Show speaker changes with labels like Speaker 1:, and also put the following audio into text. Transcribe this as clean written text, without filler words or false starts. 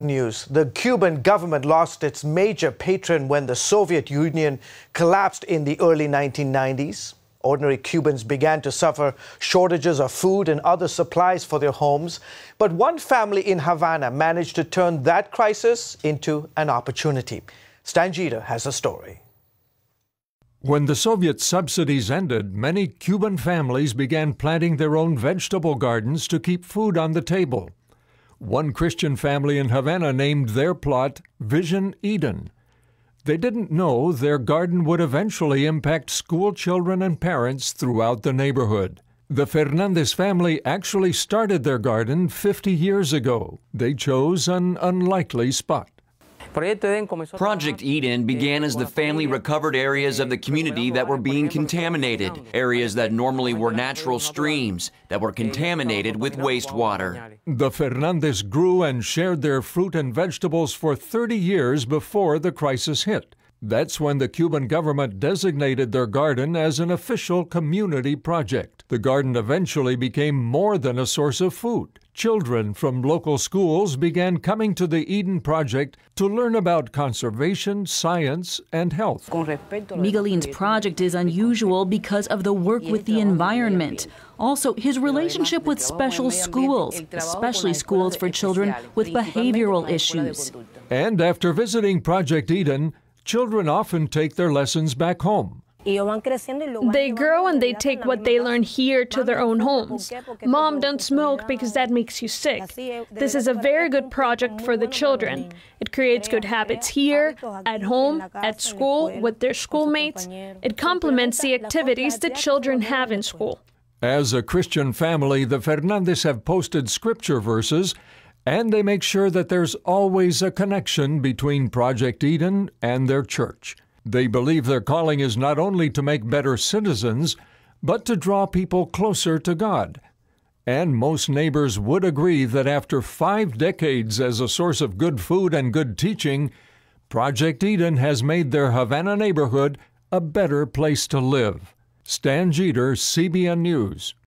Speaker 1: News. The Cuban government lost its major patron when the Soviet Union collapsed in the early 1990s. Ordinary Cubans began to suffer shortages of food and other supplies for their homes. But one family in Havana managed to turn that crisis into an opportunity. Stan Jeter has a story.
Speaker 2: When the Soviet subsidies ended, many Cuban families began planting their own vegetable gardens to keep food on the table. One Christian family in Havana named their plot Vision Eden. They didn't know their garden would eventually impact school children and parents throughout the neighborhood. The Fernandez family actually started their garden 50 years ago. They chose an unlikely spot.
Speaker 3: Project Eden began as the family recovered areas of the community that were being contaminated, areas that normally were natural streams that were contaminated with wastewater.
Speaker 2: The Fernandez grew and shared their fruit and vegetables for 30 years before the crisis hit. That's when the Cuban government designated their garden as an official community project. The garden eventually became more than a source of food. Children from local schools began coming to the Eden Project to learn about conservation, science, and health.
Speaker 4: Miguelin's project is unusual because of the work with the environment. Also, his relationship with special schools, especially schools for children with behavioral issues.
Speaker 2: And after visiting Project Eden, children often take their lessons back home.
Speaker 5: They grow and they take what they learn here to their own homes. Mom, don't smoke because that makes you sick. This is a very good project for the children. It creates good habits here, at home, at school, with their schoolmates. It complements the activities the children have in school.
Speaker 2: As a Christian family, the Fernandez have posted scripture verses, and they make sure that there's always a connection between Project Eden and their church. They believe their calling is not only to make better citizens, but to draw people closer to God. And most neighbors would agree that after 5 decades as a source of good food and good teaching, Project Eden has made their Havana neighborhood a better place to live. Stan Jeter, CBN News.